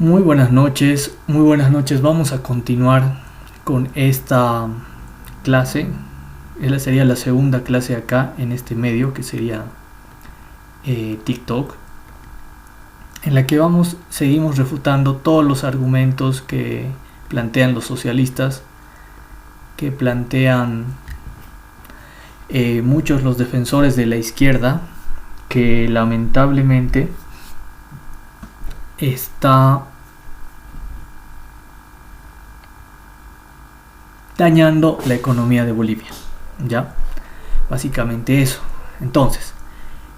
Muy buenas noches, muy buenas noches. Vamos a continuar con esta clase. Sería la segunda clase acá en este medio, que sería TikTok, en la que seguimos refutando todos los argumentos que plantean los socialistas, que plantean muchos los defensores de la izquierda, que lamentablemente está dañando la economía de Bolivia. ¿Ya? Básicamente eso. Entonces,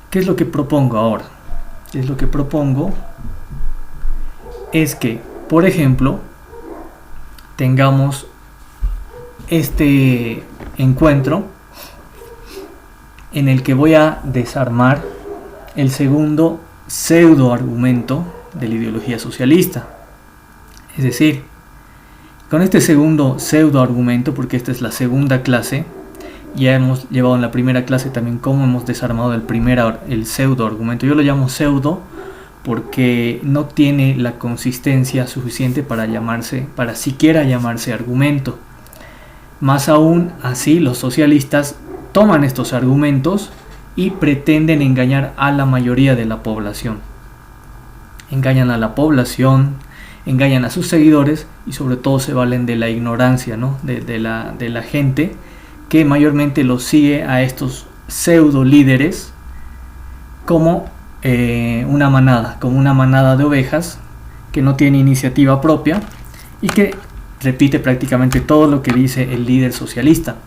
¿qué es lo que propongo ahora? Lo que propongo es que, por ejemplo, tengamos este encuentro en el que voy a desarmar el segundo pseudo argumento de la ideología socialista. Es decir, con este segundo pseudo argumento, porque esta es la segunda clase, ya hemos llevado en la primera clase también cómo hemos desarmado el pseudo argumento. Yo lo llamo pseudo porque no tiene la consistencia suficiente para siquiera llamarse argumento. Más aún, así los socialistas toman estos argumentos y pretenden engañar a la mayoría de la población. Engañan a la población, engañan a sus seguidores y sobre todo se valen de la ignorancia, ¿no? de la gente que mayormente los sigue a estos pseudo líderes como una manada de ovejas que no tiene iniciativa propia y que repite prácticamente todo lo que dice el líder socialista.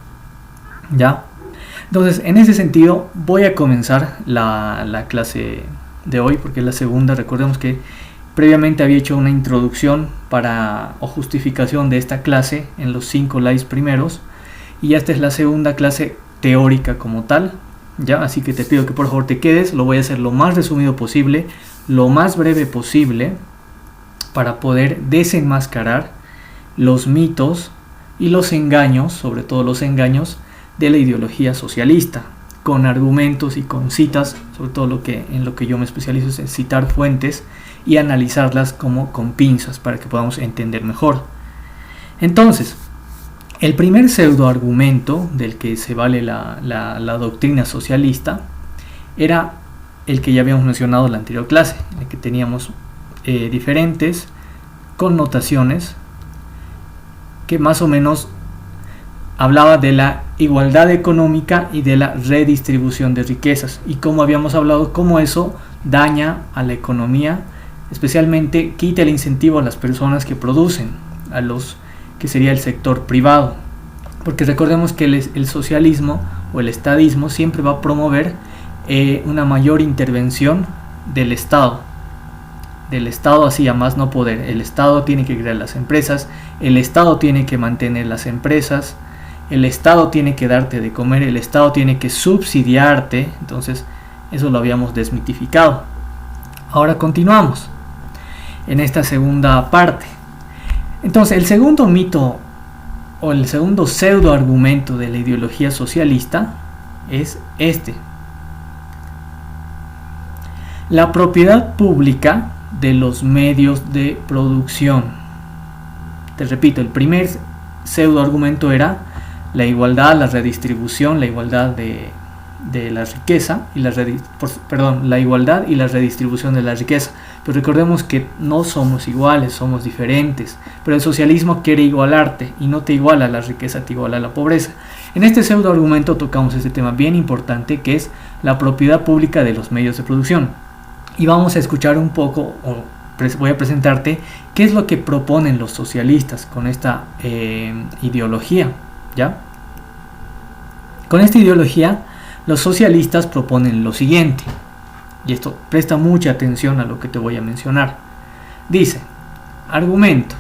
¿Ya? Entonces, en ese sentido, voy a comenzar la clase de hoy, porque es la segunda. Recordemos que previamente había hecho una introducción o justificación de esta clase en los 5 lives primeros, y esta es la segunda clase teórica como tal. ¿Ya? Así que te pido que por favor te quedes. Lo voy a hacer lo más resumido posible, lo más breve posible, para poder desenmascarar los mitos y los engaños, sobre todo los engaños de la ideología socialista, con argumentos y con citas. Sobre todo en lo que yo me especializo es en citar fuentes y analizarlas como con pinzas para que podamos entender mejor. Entonces, el primer pseudo argumento del que se vale la doctrina socialista era el que ya habíamos mencionado en la anterior clase, en el que teníamos diferentes connotaciones que más o menos hablaba de la igualdad económica y de la redistribución de riquezas, y como habíamos hablado, cómo eso daña a la economía, especialmente quita el incentivo a las personas que producen, que sería el sector privado, porque recordemos que el socialismo o el estadismo siempre va a promover una mayor intervención del Estado así a más no poder. El Estado tiene que crear las empresas, el Estado tiene que mantener las empresas, el Estado tiene que darte de comer, el Estado tiene que subsidiarte. Entonces eso lo habíamos desmitificado. Ahora continuamos en esta segunda parte. Entonces, el segundo mito o el segundo pseudo argumento de la ideología socialista es este: la propiedad pública de los medios de producción. Te repito, el primer pseudo argumento era la igualdad, la redistribución, la igualdad de la riqueza y la igualdad y la redistribución de la riqueza. Pero recordemos que no somos iguales, somos diferentes. Pero el socialismo quiere igualarte y no te iguala la riqueza, te iguala la pobreza. En este pseudo argumento tocamos este tema bien importante, que es la propiedad pública de los medios de producción. Y vamos a escuchar un poco, voy a presentarte qué es lo que proponen los socialistas con esta ideología. ¿Ya? Con esta ideología, los socialistas proponen lo siguiente, y esto presta mucha atención a lo que te voy a mencionar. Dice, argumento: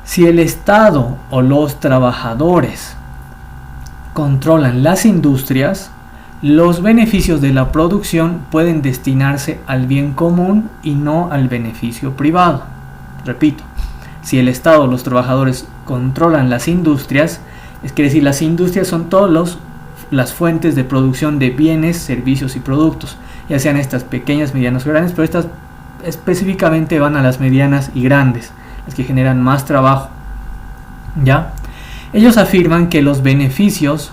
si el Estado o los trabajadores controlan las industrias, los beneficios de la producción pueden destinarse al bien común y no al beneficio privado. Repito, si el Estado o los trabajadores controlan las industrias, es decir, las industrias son todas las fuentes de producción de bienes, servicios y productos, ya sean estas pequeñas, medianas o grandes, pero estas específicamente van a las medianas y grandes, las que generan más trabajo, ¿ya? Ellos afirman que los beneficios,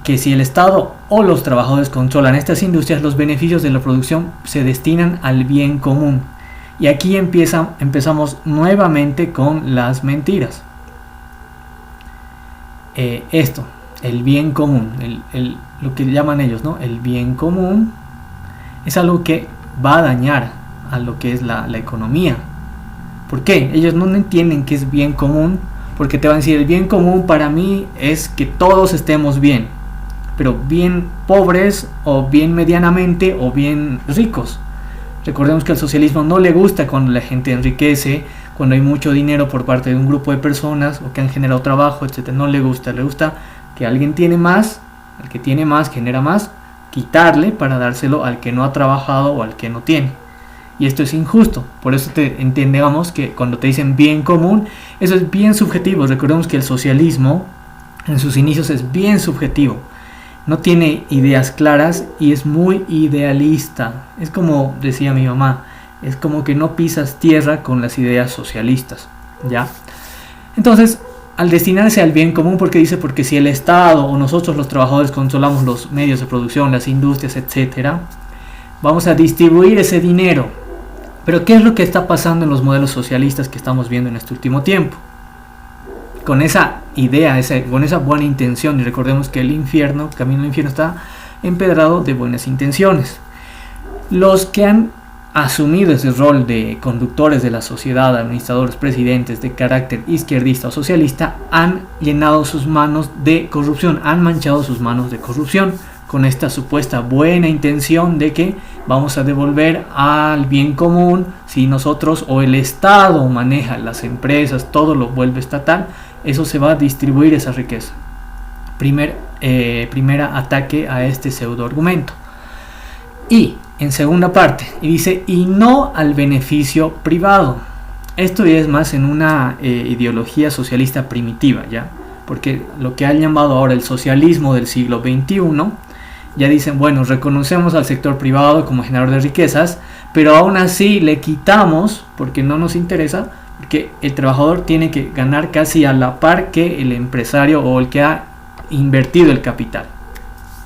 que si el Estado o los trabajadores controlan estas industrias, los beneficios de la producción se destinan al bien común. Y aquí empezamos nuevamente con las mentiras. El bien común, lo que llaman ellos, ¿no? El bien común es algo que va a dañar a lo que es la economía. ¿Por qué? Ellos no entienden qué es bien común, porque te van a decir, el bien común para mí es que todos estemos bien, pero bien pobres o bien medianamente o bien ricos. Recordemos que al socialismo no le gusta cuando la gente enriquece, cuando hay mucho dinero por parte de un grupo de personas o que han generado trabajo, etc. No le gusta que alguien tiene más, el que tiene más genera más, quitarle para dárselo al que no ha trabajado o al que no tiene. Y esto es injusto, por eso entendamos que cuando te dicen bien común, eso es bien subjetivo. Recordemos que el socialismo en sus inicios es bien subjetivo. No tiene ideas claras y es muy idealista. Es como decía mi mamá, es como que no pisas tierra con las ideas socialistas, ¿ya? Entonces, al destinarse al bien común, porque si el Estado o nosotros los trabajadores controlamos los medios de producción, las industrias, etc., vamos a distribuir ese dinero. Pero ¿qué es lo que está pasando en los modelos socialistas que estamos viendo en este último tiempo? Con esa idea, con esa buena intención, y recordemos que el camino al infierno está empedrado de buenas intenciones. Los que han asumido ese rol de conductores de la sociedad, administradores, presidentes de carácter izquierdista o socialista, han llenado sus manos de corrupción, han manchado sus manos de corrupción, con esta supuesta buena intención de que vamos a devolver al bien común. Si nosotros o el Estado maneja las empresas, todo lo vuelve estatal, eso se va a distribuir esa riqueza. Primera ataque a este pseudo argumento. Y en segunda parte, y dice, y no al beneficio privado. Esto ya es más en una ideología socialista primitiva, ¿ya? Porque lo que han llamado ahora el socialismo del siglo XXI, ya dicen, bueno, reconocemos al sector privado como generador de riquezas, pero aún así le quitamos, porque no nos interesa, porque el trabajador tiene que ganar casi a la par que el empresario o el que ha invertido el capital.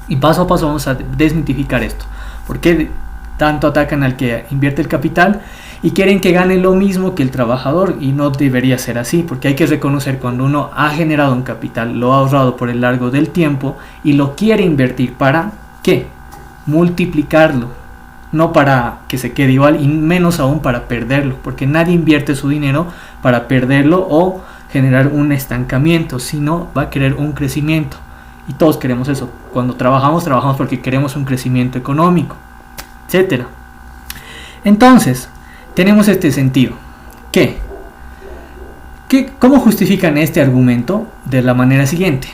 Y paso a paso vamos a desmitificar esto. ¿Por qué tanto atacan al que invierte el capital y quieren que gane lo mismo que el trabajador? Y no debería ser así, porque hay que reconocer cuando uno ha generado un capital, lo ha ahorrado por el largo del tiempo y lo quiere invertir, ¿para qué? Multiplicarlo, no para que se quede igual y menos aún para perderlo, porque nadie invierte su dinero para perderlo o generar un estancamiento, sino va a querer un crecimiento. Y todos queremos eso. Cuando trabajamos porque queremos un crecimiento económico, etcétera. Entonces, tenemos este sentido. ¿Cómo justifican este argumento? De la manera siguiente.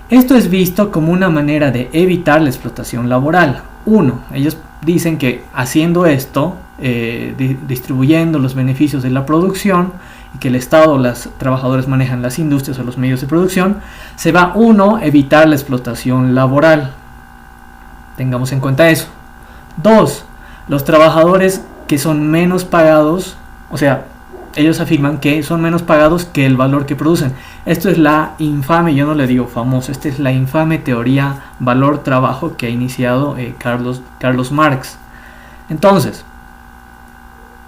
Esto es visto como una manera de evitar la explotación laboral. Ellos dicen que haciendo esto, distribuyendo los beneficios de la producción, y que el Estado o los trabajadores manejan las industrias o los medios de producción, se va a evitar la explotación laboral. Tengamos en cuenta eso. 2. Los trabajadores que son menos pagados, o sea, ellos afirman que son menos pagados que el valor que producen. Esto es la infame, yo no le digo famoso, esta es la infame teoría valor-trabajo que ha iniciado Carlos Marx. Entonces,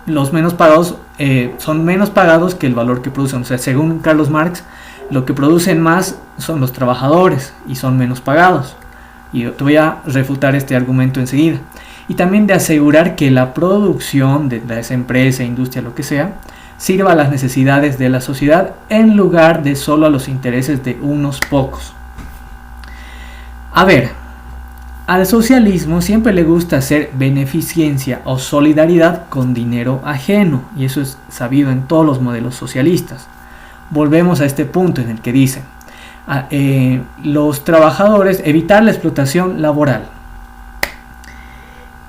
los menos pagados son menos pagados que el valor que producen. O sea, según Carlos Marx, lo que producen más son los trabajadores y son menos pagados. Y te voy a refutar este argumento enseguida. Y también de asegurar que la producción de esa empresa, industria, lo que sea, sirva a las necesidades de la sociedad en lugar de solo a los intereses de unos pocos. A ver, al socialismo siempre le gusta hacer beneficencia o solidaridad con dinero ajeno, y eso es sabido en todos los modelos socialistas. Volvemos a este punto en el que dicen, los trabajadores, evitar la explotación laboral.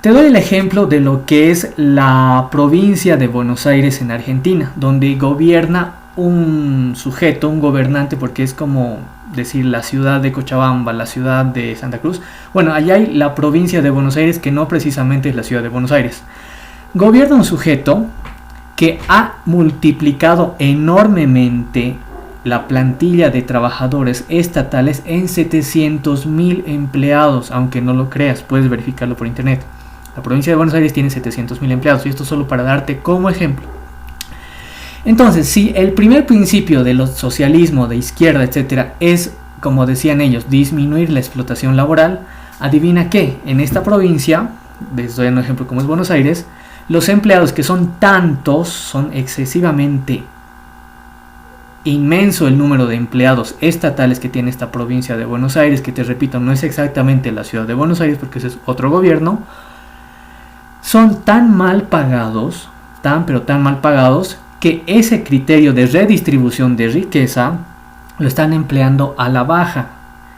Te doy el ejemplo de lo que es la provincia de Buenos Aires en Argentina, donde gobierna un sujeto, un gobernante, porque es como decir la ciudad de Cochabamba, la ciudad de Santa Cruz. Bueno, allá hay la provincia de Buenos Aires, que no precisamente es la ciudad de Buenos Aires. gobierna un sujeto que ha multiplicado enormemente la plantilla de trabajadores estatales en 700,000 empleados, aunque no lo creas, puedes verificarlo por internet. La provincia de Buenos Aires tiene 700,000 empleados, y esto solo para darte como ejemplo. Entonces, si el primer principio del socialismo de izquierda, etcétera, es, como decían ellos, disminuir la explotación laboral, adivina qué, en esta provincia, les doy un ejemplo como es Buenos Aires, los empleados, que son tantos, son excesivamente inmenso el número de empleados estatales que tiene esta provincia de Buenos Aires, que te repito, no es exactamente la ciudad de Buenos Aires porque ese es otro gobierno, son tan mal pagados, pero tan mal pagados, que ese criterio de redistribución de riqueza lo están empleando a la baja,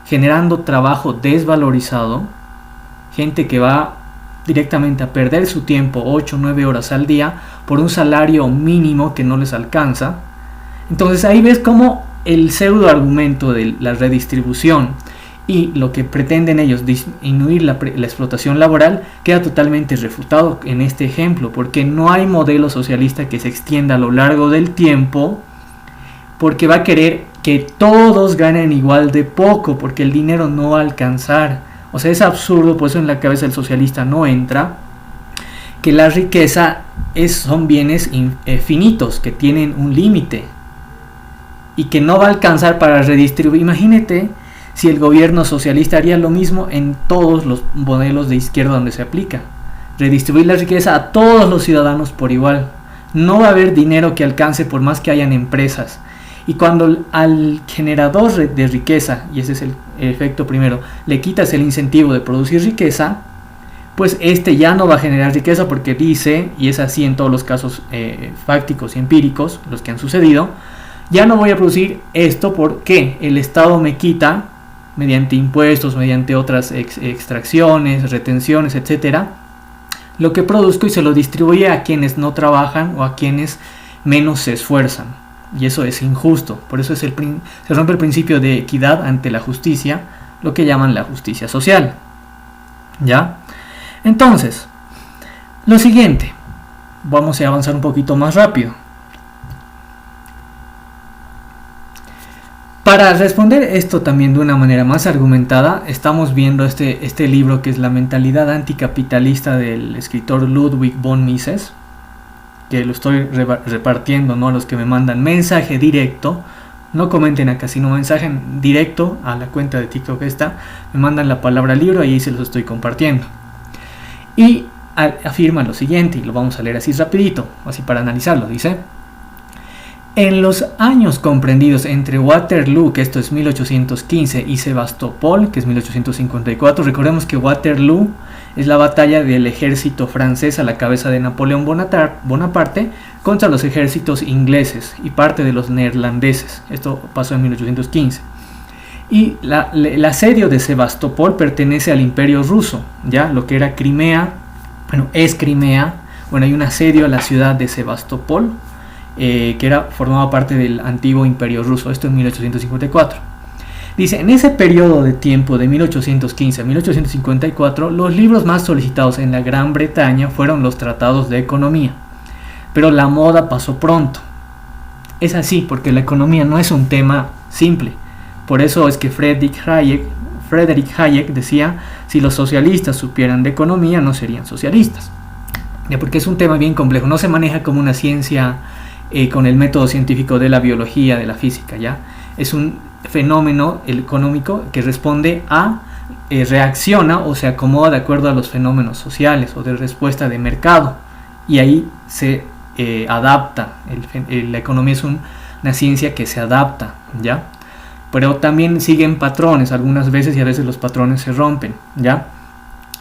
generando trabajo desvalorizado, gente que va directamente a perder su tiempo 8 o 9 horas al día por un salario mínimo que no les alcanza. Entonces ahí ves cómo el pseudo argumento de la redistribución y lo que pretenden ellos, disminuir la explotación laboral, queda totalmente refutado en este ejemplo, porque no hay modelo socialista que se extienda a lo largo del tiempo, porque va a querer que todos ganen igual de poco, porque el dinero no va a alcanzar. O sea, es absurdo, por eso en la cabeza del socialista no entra que la riqueza son bienes finitos, que tienen un límite y que no va a alcanzar para redistribuir. Imagínate si el gobierno socialista haría lo mismo en todos los modelos de izquierda donde se aplica. Redistribuir la riqueza a todos los ciudadanos por igual. No va a haber dinero que alcance por más que hayan empresas. Y cuando al generador de riqueza, y ese es el efecto primero, le quitas el incentivo de producir riqueza, pues este ya no va a generar riqueza, porque dice, y es así en todos los casos fácticos y empíricos, los que han sucedido, ya no voy a producir esto porque el Estado me quita, mediante impuestos, mediante otras extracciones, retenciones, etcétera, lo que produzco y se lo distribuye a quienes no trabajan o a quienes menos se esfuerzan. Y eso es injusto. Por eso se rompe el principio de equidad ante la justicia, lo que llaman la justicia social. ¿Ya? Entonces, lo siguiente, vamos a avanzar un poquito más rápido. Para responder esto también de una manera más argumentada, estamos viendo este libro que es La mentalidad anticapitalista del escritor Ludwig von Mises, que lo estoy repartiendo, ¿no?, a los que me mandan mensaje directo. No comenten acá, sino mensaje directo a la cuenta de TikTok esta. Me mandan la palabra libro y ahí se los estoy compartiendo. Y afirma lo siguiente, y lo vamos a leer así rapidito, así para analizarlo. Dice: en los años comprendidos entre Waterloo, que esto es 1815, y Sebastopol, que es 1854, recordemos que Waterloo es la batalla del ejército francés a la cabeza de Napoleón Bonaparte contra los ejércitos ingleses y parte de los neerlandeses. Esto pasó en 1815. Y el asedio de Sebastopol pertenece al Imperio Ruso, ya lo que era Crimea, es Crimea. Hay un asedio a la ciudad de Sebastopol, que formaba parte del antiguo Imperio Ruso. Esto en 1854. Dice: en ese periodo de tiempo de 1815 a 1854, los libros más solicitados en la Gran Bretaña fueron los tratados de economía. Pero la moda pasó pronto. Es así, porque la economía no es un tema simple. Por eso es que Friedrich Hayek decía: si los socialistas supieran de economía, no serían socialistas. Porque es un tema bien complejo, no se maneja como una ciencia con el método científico de la biología, de la física, ¿ya? Es un fenómeno económico que responde a, reacciona o se acomoda de acuerdo a los fenómenos sociales o de respuesta de mercado, y ahí se adapta. La economía es una ciencia que se adapta, ¿ya? Pero también siguen patrones algunas veces, y a veces los patrones se rompen, ¿ya?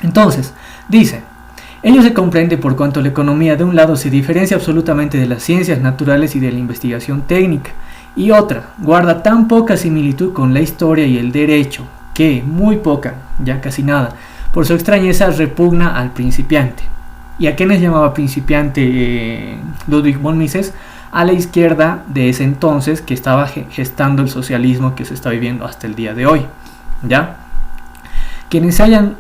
Entonces, dice: ello se comprende por cuanto la economía de un lado se diferencia absolutamente de las ciencias naturales y de la investigación técnica, y otra, guarda tan poca similitud con la historia y el derecho, que muy poca, ya casi nada, por su extrañeza repugna al principiante. ¿Y a quiénes llamaba principiante Ludwig von Mises? A la izquierda de ese entonces, que estaba gestando el socialismo que se está viviendo hasta el día de hoy, ¿ya? quienes se hayan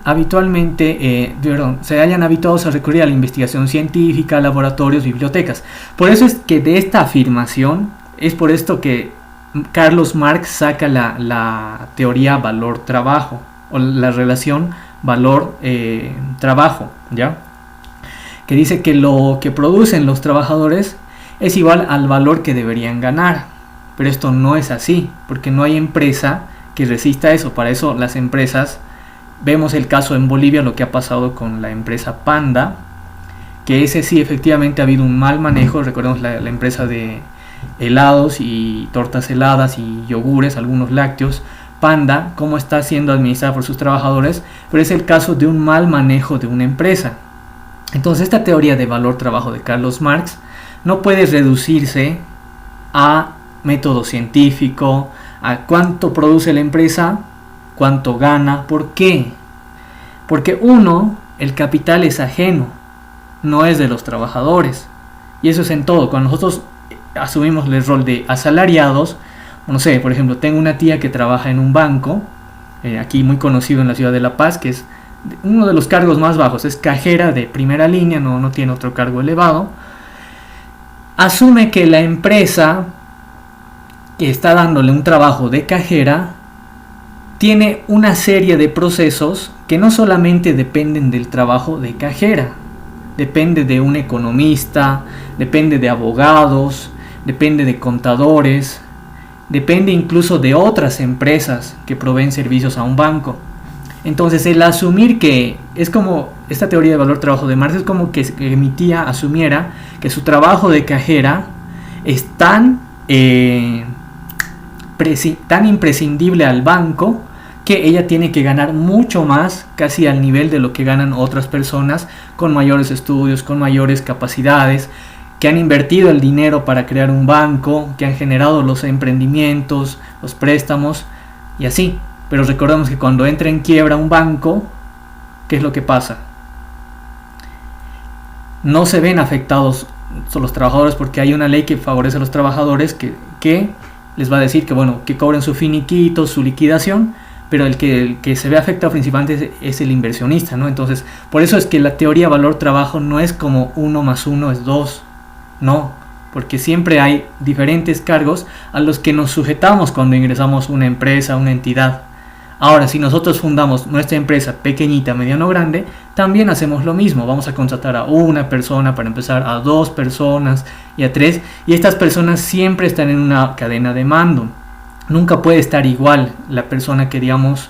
habituados a recurrir a la investigación científica, laboratorios, bibliotecas. Por eso es que de esta afirmación, es por esto que Carlos Marx saca la teoría valor-trabajo, o la relación valor-trabajo, ¿ya? Que dice que lo que producen los trabajadores es igual al valor que deberían ganar. Pero esto no es así, porque no hay empresa que resista eso. Para eso las empresas, vemos el caso en Bolivia, lo que ha pasado con la empresa Panda, que ese sí efectivamente ha habido un mal manejo. Recordemos la empresa de helados y tortas heladas y yogures, algunos lácteos, Panda, cómo está siendo administrada por sus trabajadores, pero es el caso de un mal manejo de una empresa. Entonces esta teoría de valor-trabajo de Carlos Marx no puede reducirse a método científico, a cuánto produce la empresa, cuánto gana. ¿Por qué? Porque el capital es ajeno, no es de los trabajadores. Y eso es en todo. Cuando nosotros asumimos el rol de asalariados, no sé, por ejemplo, tengo una tía que trabaja en un banco, aquí muy conocido en la ciudad de La Paz, que es uno de los cargos más bajos, es cajera de primera línea, no tiene otro cargo elevado. Asume que la empresa que está dándole un trabajo de cajera tiene una serie de procesos que no solamente dependen del trabajo de cajera, depende de un economista, depende de abogados, depende de contadores, depende incluso de otras empresas que proveen servicios a un banco. Entonces el asumir que es como esta teoría de valor-trabajo de Marx, es como que mi tía asumiera que su trabajo de cajera es tan imprescindible al banco que ella tiene que ganar mucho más, casi al nivel de lo que ganan otras personas con mayores estudios, con mayores capacidades, que han invertido el dinero para crear un banco, que han generado los emprendimientos, los préstamos y así. Pero recordemos que cuando entra en quiebra un banco, ¿qué es lo que pasa? No se ven afectados los trabajadores porque hay una ley que favorece a los trabajadores que les va a decir que cobren su finiquito, su liquidación, pero el que se ve afectado principalmente es el inversionista, ¿no? Entonces, por eso es que la teoría valor-trabajo no es como 1 más 1 es 2, no, porque siempre hay diferentes cargos a los que nos sujetamos cuando ingresamos a una empresa, a una entidad. Ahora, si nosotros fundamos nuestra empresa pequeñita, mediano o grande, también hacemos lo mismo. Vamos a contratar a una persona para empezar, a 2 personas y a 3. Y estas personas siempre están en una cadena de mando. Nunca puede estar igual la persona que, digamos,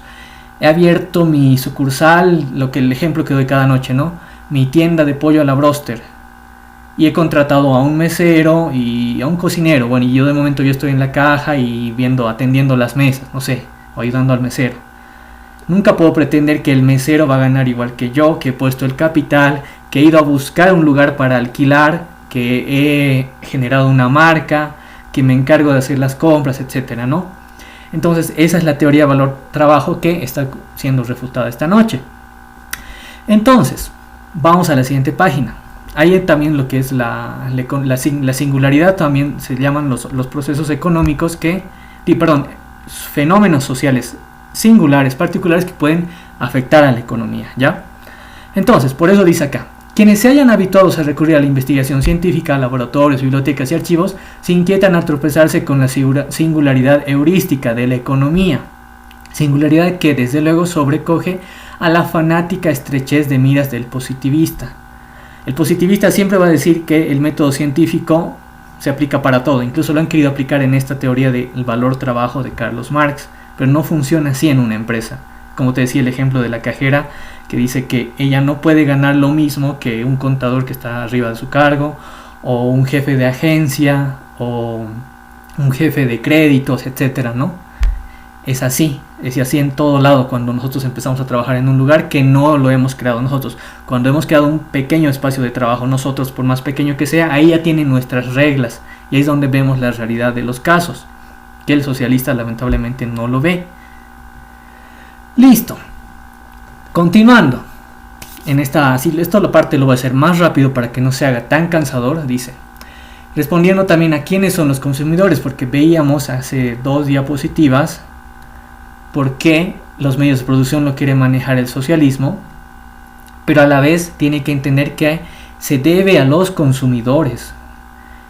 he abierto mi sucursal, el ejemplo que doy cada noche, ¿no? Mi tienda de pollo a la broster. Y he contratado a un mesero y a un cocinero. Bueno, y yo de momento yo estoy en la caja y atendiendo las mesas, no sé, o ayudando al mesero. Nunca puedo pretender que el mesero va a ganar igual que yo, que he puesto el capital, que he ido a buscar un lugar para alquilar, que he generado una marca, que me encargo de hacer las compras, etcétera, ¿no? Entonces, esa es la teoría valor-trabajo que está siendo refutada esta noche. Entonces, vamos a la siguiente página. Hay también lo que es la singularidad, también se llaman los procesos económicos fenómenos sociales singulares, particulares que pueden afectar a la economía, ¿ya? Entonces, por eso dice acá, quienes se hayan habituado a recurrir a la investigación científica, laboratorios, bibliotecas y archivos, se inquietan al tropezarse con la singularidad heurística de la economía, singularidad que desde luego sobrecoge a la fanática estrechez de miras del positivista. El positivista siempre va a decir que el método científico se aplica para todo, incluso lo han querido aplicar en esta teoría del valor-trabajo de Carlos Marx, pero no funciona así en una empresa. Como te decía el ejemplo de la cajera, que dice que ella no puede ganar lo mismo que un contador que está arriba de su cargo, o un jefe de agencia, o un jefe de créditos, etcétera, ¿no? Es así en todo lado cuando nosotros empezamos a trabajar en un lugar que no lo hemos creado nosotros. Cuando hemos creado un pequeño espacio de trabajo nosotros, por más pequeño que sea, ahí ya tienen nuestras reglas, y ahí es donde vemos la realidad de los casos, que el socialista lamentablemente no lo ve. Listo. Continuando. Esto la parte lo voy a hacer más rápido para que no se haga tan cansador. Dice, respondiendo también a quiénes son los consumidores, porque veíamos hace 2 diapositivas por qué los medios de producción lo quiere manejar el socialismo, pero a la vez tiene que entender que se debe a los consumidores.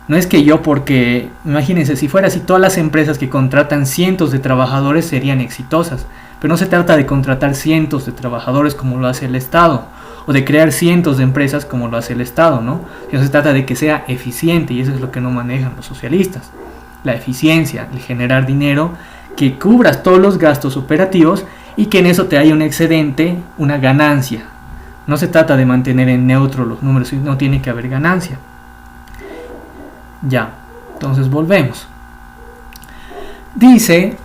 No es que yo, porque imagínense, si fuera así, todas las empresas que contratan cientos de trabajadores serían exitosas, pero no se trata de contratar cientos de trabajadores como lo hace el Estado, o de crear cientos de empresas como lo hace el Estado, ¿no? Sino se trata de que sea eficiente, y eso es lo que no manejan los socialistas. La eficiencia, el generar dinero, que cubras todos los gastos operativos y que en eso te haya un excedente, una ganancia. No se trata de mantener en neutro los números, no tiene que haber ganancia. Ya, entonces volvemos. Dice,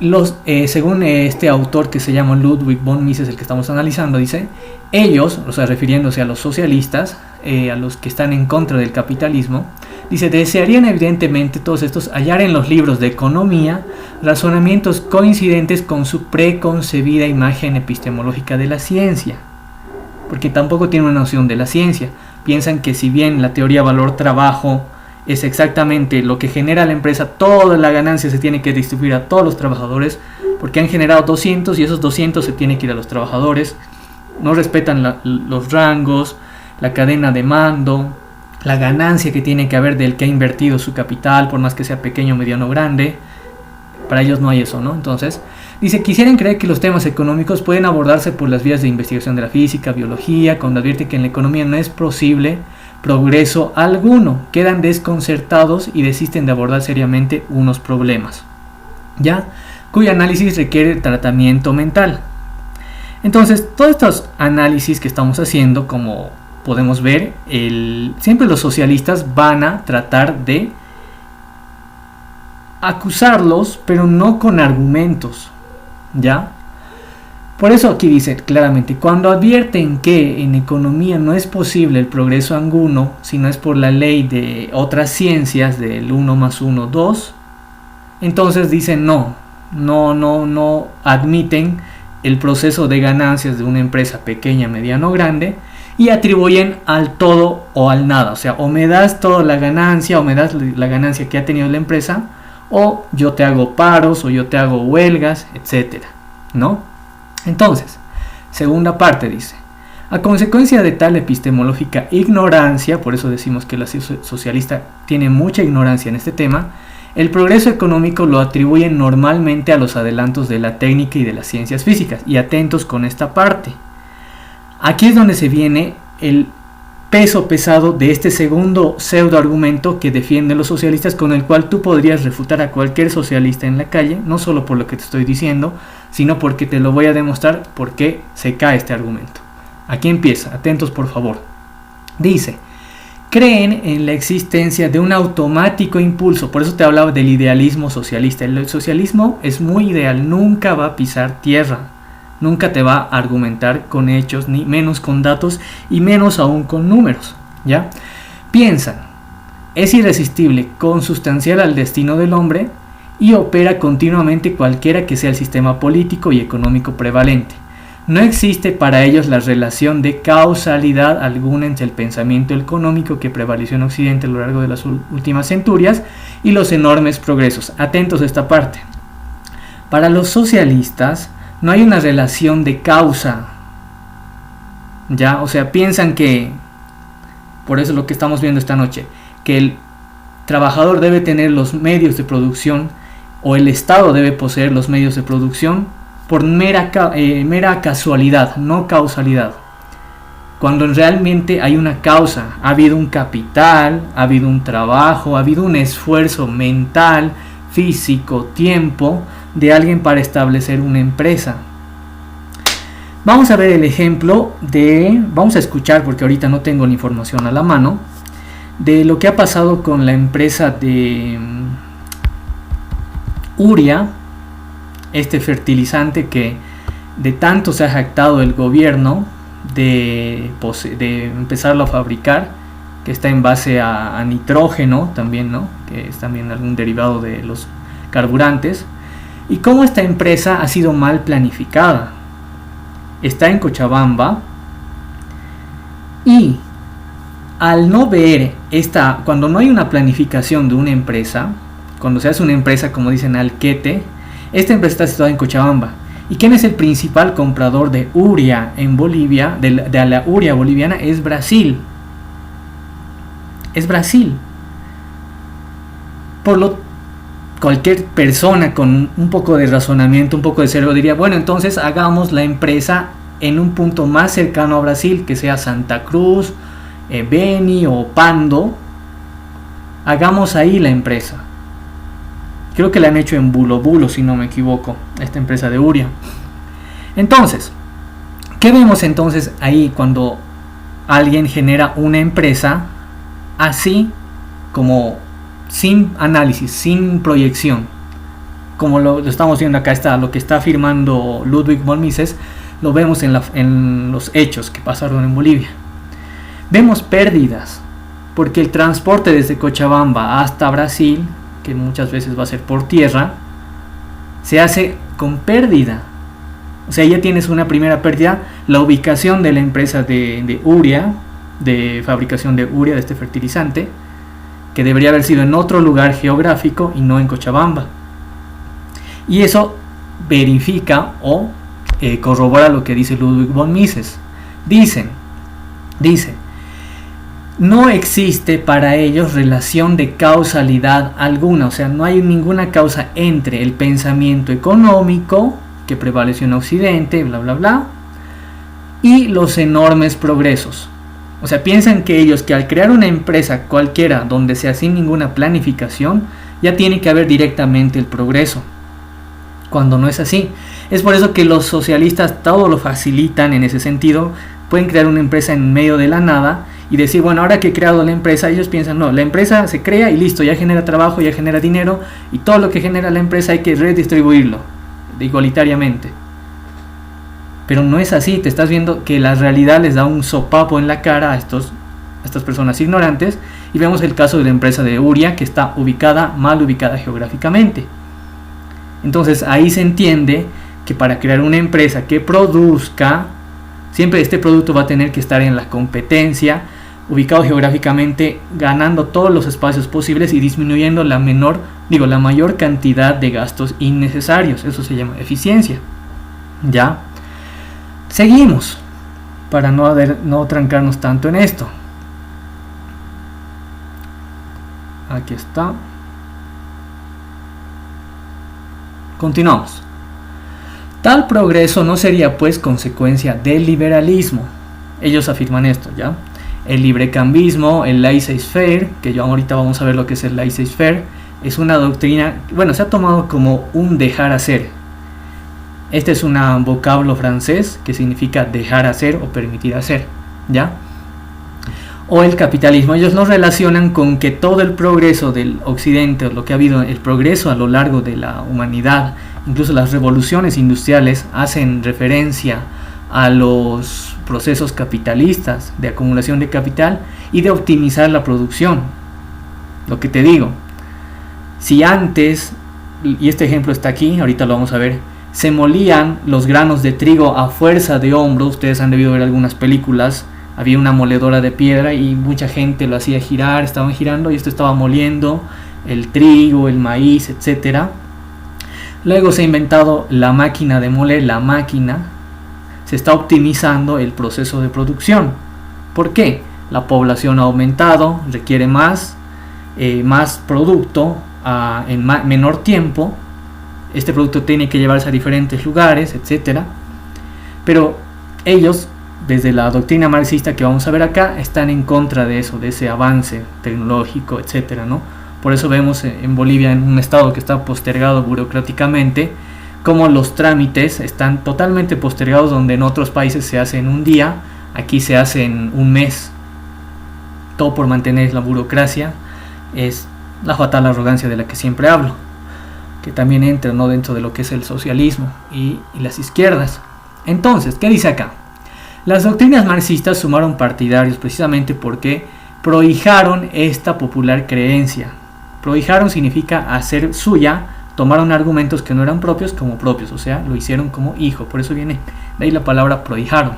según este autor que se llama Ludwig von Mises, el que estamos analizando, dice, ellos, o sea, refiriéndose a los socialistas, a los que están en contra del capitalismo, dice, desearían evidentemente todos estos hallar en los libros de economía razonamientos coincidentes con su preconcebida imagen epistemológica de la ciencia, porque tampoco tienen una noción de la ciencia. Piensan que si bien la teoría valor-trabajo es exactamente lo que genera la empresa, toda la ganancia se tiene que distribuir a todos los trabajadores, porque han generado 200 y esos 200 se tienen que ir a los trabajadores. No respetan los rangos, la cadena de mando, la ganancia que tiene que haber del que ha invertido su capital, por más que sea pequeño, mediano o grande. Para ellos no hay eso, ¿no? Entonces, dice, quisieran creer que los temas económicos pueden abordarse por las vías de investigación de la física, biología, cuando advierte que en la economía no es posible progreso alguno, quedan desconcertados y desisten de abordar seriamente unos problemas, ¿ya? Cuyo análisis requiere tratamiento mental. Entonces, todos estos análisis que estamos haciendo, como podemos ver, siempre los socialistas van a tratar de acusarlos, pero no con argumentos, ¿ya? Por eso aquí dice claramente, cuando advierten que en economía no es posible el progreso alguno, si no es por la ley de otras ciencias del 1 más 1, 2, entonces dicen no admiten el proceso de ganancias de una empresa pequeña, mediana o grande, y atribuyen al todo o al nada. O sea, o me das toda la ganancia, o me das la ganancia que ha tenido la empresa, o yo te hago paros, o yo te hago huelgas, etcétera, ¿no? Entonces, segunda parte dice, a consecuencia de tal epistemológica ignorancia, por eso decimos que la socialista tiene mucha ignorancia en este tema, el progreso económico lo atribuyen normalmente a los adelantos de la técnica y de las ciencias físicas. Y atentos con esta parte. Aquí es donde se viene el peso pesado de este segundo pseudo argumento que defienden los socialistas, con el cual tú podrías refutar a cualquier socialista en la calle, no solo por lo que te estoy diciendo, sino porque te lo voy a demostrar por qué se cae este argumento. Aquí empieza, atentos por favor. Dice, creen en la existencia de un automático impulso, por eso te hablaba del idealismo socialista. El socialismo es muy ideal, nunca va a pisar tierra, nunca te va a argumentar con hechos, ni menos con datos, y menos aún con números, ¿ya? Piensan, es irresistible, consustancial al destino del hombre, y opera continuamente cualquiera que sea el sistema político y económico prevalente. No existe para ellos la relación de causalidad alguna entre el pensamiento económico que prevaleció en Occidente a lo largo de las últimas centurias y los enormes progresos. Atentos a esta parte. Para los socialistas no hay una relación de causa, ¿ya? O sea, piensan que, por eso es lo que estamos viendo esta noche, que el trabajador debe tener los medios de producción, o el Estado debe poseer los medios de producción por mera casualidad, no causalidad. Cuando realmente hay una causa, ha habido un capital, ha habido un trabajo, ha habido un esfuerzo mental, físico, tiempo de alguien para establecer una empresa. Vamos a ver el ejemplo vamos a escuchar, porque ahorita no tengo la información a la mano, de lo que ha pasado con la empresa de Urea, este fertilizante que de tanto se ha jactado el gobierno de empezarlo a fabricar, que está en base a nitrógeno también, ¿no? Que es también algún derivado de los carburantes, y cómo esta empresa ha sido mal planificada. Está en Cochabamba, y al no ver cuando no hay una planificación de una empresa, cuando se hace una empresa, como dicen, al quete, esta empresa está situada en Cochabamba, ¿Y quién es el principal comprador de urea en Bolivia, de la urea boliviana? Es Brasil. Es Brasil. Cualquier persona con un poco de razonamiento, un poco de cerebro diría, bueno, entonces hagamos la empresa en un punto más cercano a Brasil, que sea Santa Cruz, Beni o Pando. Hagamos ahí la empresa. Creo que la han hecho en Bulo Bulo, si no me equivoco, esta empresa de urea. Entonces, ¿qué vemos entonces ahí cuando alguien genera una empresa así como sin análisis, sin proyección? Como lo estamos viendo acá, está lo que está afirmando Ludwig von Mises, lo vemos en los hechos que pasaron en Bolivia. Vemos pérdidas, porque el transporte desde Cochabamba hasta Brasil, que muchas veces va a ser por tierra, se hace con pérdida. O sea, ya tienes una primera pérdida. La ubicación de la empresa de urea, de fabricación de urea, de este fertilizante, que debería haber sido en otro lugar geográfico y no en Cochabamba. Y eso verifica o corrobora lo que dice Ludwig von Mises. Dice, no existe para ellos relación de causalidad alguna, o sea, no hay ninguna causa entre el pensamiento económico que prevaleció en Occidente, bla bla bla, y los enormes progresos. O sea, piensan que ellos, que al crear una empresa cualquiera donde sea sin ninguna planificación, ya tiene que haber directamente el progreso, cuando no es así. Es por eso que los socialistas todo lo facilitan en ese sentido. Pueden crear una empresa en medio de la nada y decir, bueno, ahora que he creado la empresa, ellos piensan, no, la empresa se crea y listo, ya genera trabajo, ya genera dinero, y todo lo que genera la empresa hay que redistribuirlo igualitariamente. Pero no es así. Te estás viendo que la realidad les da un sopapo en la cara a estas personas ignorantes, y vemos el caso de la empresa de urea, que está mal ubicada geográficamente. Entonces ahí se entiende que para crear una empresa que produzca, siempre este producto va a tener que estar en la competencia, ubicado geográficamente, ganando todos los espacios posibles y disminuyendo la mayor cantidad de gastos innecesarios. Eso se llama eficiencia. ¿Ya? Seguimos, para no trancarnos tanto en esto. Aquí está. Continuamos. Tal progreso no sería pues consecuencia del liberalismo. Ellos afirman esto, ¿ya? El librecambismo, el laissez-faire, que ahorita vamos a ver lo que es el laissez-faire, es una doctrina, se ha tomado como un dejar hacer. Este es un vocablo francés que significa dejar hacer o permitir hacer, ¿ya? O el capitalismo. Ellos lo relacionan con que todo el progreso del occidente, o lo que ha habido, el progreso a lo largo de la humanidad, incluso las revoluciones industriales, hacen referencia a los procesos capitalistas de acumulación de capital y de optimizar la producción. Lo que te digo, si antes, y este ejemplo está aquí, ahorita lo vamos a ver, se molían los granos de trigo a fuerza de hombro. Ustedes han debido ver algunas películas, había una moledora de piedra y mucha gente lo hacía girar, estaban girando y esto estaba moliendo el trigo, el maíz, etcétera. Luego se ha inventado la máquina de moler, se está optimizando el proceso de producción. ¿Por qué? La población ha aumentado, requiere más producto en menor tiempo. Este producto tiene que llevarse a diferentes lugares, etcétera. Pero ellos, desde la doctrina marxista que vamos a ver acá, están en contra de eso, de ese avance tecnológico, etcétera, ¿no? Por eso vemos en Bolivia, en un estado que está postergado burocráticamente, como los trámites están totalmente postergados, donde en otros países se hace en un día, aquí se hace en un mes. Todo por mantener la burocracia. Es la fatal arrogancia de la que siempre hablo, que también entra, ¿no?, dentro de lo que es el socialismo y las izquierdas. Entonces, ¿qué dice acá? Las doctrinas marxistas sumaron partidarios precisamente porque prohijaron esta popular creencia. Prohijaron significa hacer suya, tomaron argumentos que no eran propios como propios, o sea, lo hicieron como hijo, por eso viene de ahí la palabra prohijaron.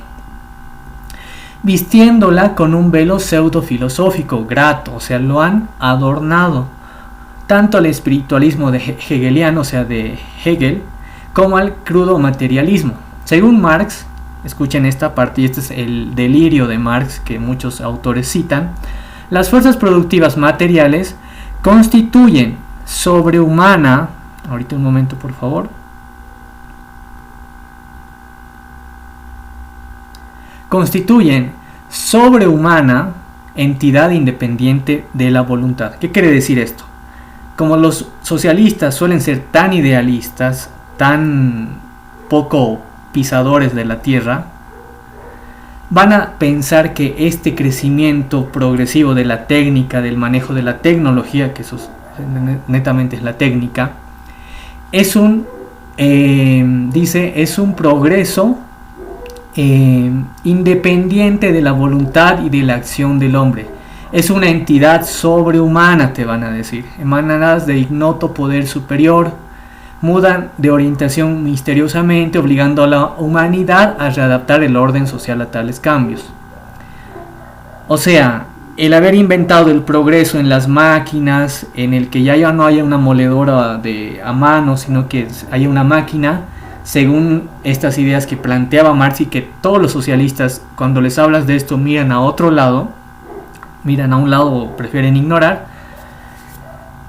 Vistiéndola con un velo pseudo filosófico, grato, o sea, lo han adornado. Tanto el espiritualismo de hegeliano, o sea, de Hegel, como al crudo materialismo. Según Marx, escuchen esta parte, y este es el delirio de Marx que muchos autores citan, las fuerzas productivas materiales constituyen sobrehumana, ahorita un momento por favor, constituyen sobrehumana entidad independiente de la voluntad. ¿Qué quiere decir esto? Como los socialistas suelen ser tan idealistas, tan poco pisadores de la tierra, van a pensar que este crecimiento progresivo de la técnica, del manejo de la tecnología, que eso netamente es la técnica, es un progreso independiente de la voluntad y de la acción del hombre. Es una entidad sobrehumana, te van a decir, emanadas de ignoto poder superior, mudan de orientación misteriosamente, obligando a la humanidad a readaptar el orden social a tales cambios. O sea, el haber inventado el progreso en las máquinas, en el que ya no haya una moledora a mano, sino que haya una máquina, según estas ideas que planteaba Marx y que todos los socialistas, cuando les hablas de esto, miran a otro lado, miran a un lado o prefieren ignorar,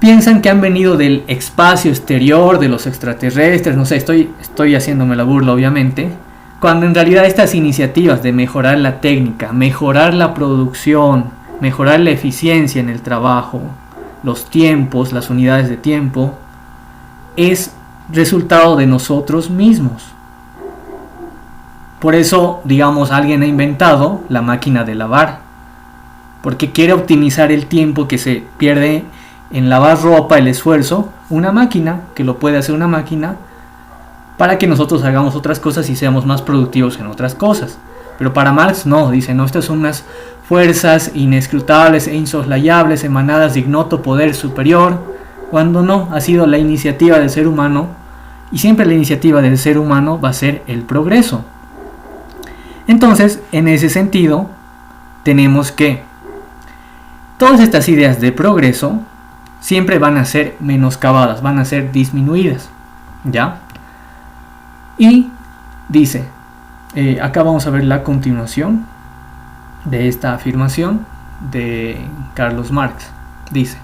piensan que han venido del espacio exterior, de los extraterrestres, no sé, estoy haciéndome la burla obviamente, cuando en realidad estas iniciativas de mejorar la técnica, mejorar la producción, mejorar la eficiencia en el trabajo, los tiempos, las unidades de tiempo, es resultado de nosotros mismos. Por eso, digamos, alguien ha inventado la máquina de lavar, porque quiere optimizar el tiempo que se pierde en lavar ropa, el esfuerzo, una máquina, que lo puede hacer una máquina, para que nosotros hagamos otras cosas y seamos más productivos en otras cosas. Pero para Marx no, dice, no, estas son unas fuerzas inescrutables e insoslayables emanadas de ignoto poder superior, cuando no, ha sido la iniciativa del ser humano, y siempre la iniciativa del ser humano va a ser el progreso. Entonces, en ese sentido, tenemos que todas estas ideas de progreso siempre van a ser menoscabadas, van a ser disminuidas, ¿ya? Y dice, acá vamos a ver la continuación de esta afirmación de Carlos Marx. Dice: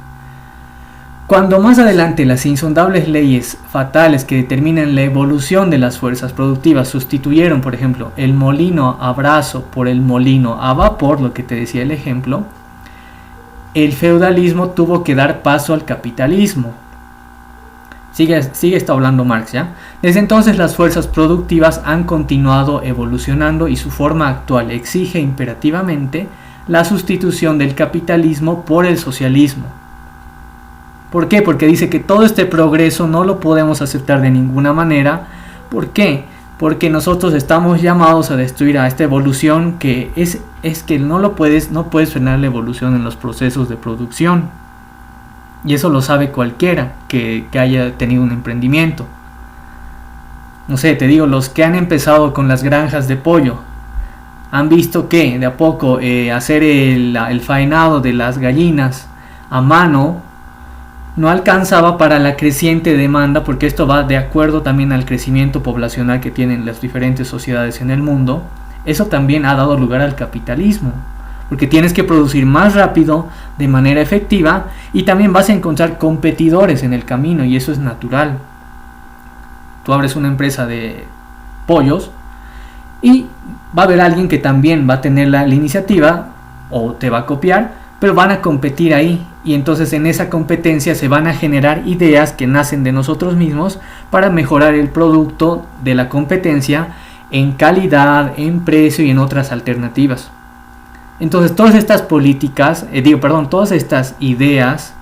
cuando más adelante las insondables leyes fatales que determinan la evolución de las fuerzas productivas sustituyeron, por ejemplo, el molino a brazo por el molino a vapor, lo que te decía el ejemplo, el feudalismo tuvo que dar paso al capitalismo. Sigue esto hablando Marx, ¿ya? Desde entonces las fuerzas productivas han continuado evolucionando y su forma actual exige imperativamente la sustitución del capitalismo por el socialismo. ¿Por qué? Porque dice que todo este progreso no lo podemos aceptar de ninguna manera. ¿Por qué? Porque nosotros estamos llamados a destruir a esta evolución que es que no puedes frenar la evolución en los procesos de producción. Y eso lo sabe cualquiera que haya tenido un emprendimiento. No sé, te digo, los que han empezado con las granjas de pollo han visto que de a poco hacer el faenado de las gallinas a mano no alcanzaba para la creciente demanda, porque esto va de acuerdo también al crecimiento poblacional que tienen las diferentes sociedades en el mundo. Eso también ha dado lugar al capitalismo, porque tienes que producir más rápido, de manera efectiva, y también vas a encontrar competidores en el camino, y eso es natural. Tú abres una empresa de pollos y va a haber alguien que también va a tener la iniciativa o te va a copiar, pero van a competir ahí, y entonces en esa competencia se van a generar ideas que nacen de nosotros mismos para mejorar el producto de la competencia en calidad, en precio y en otras alternativas. Entonces todas estas políticas, todas estas ideas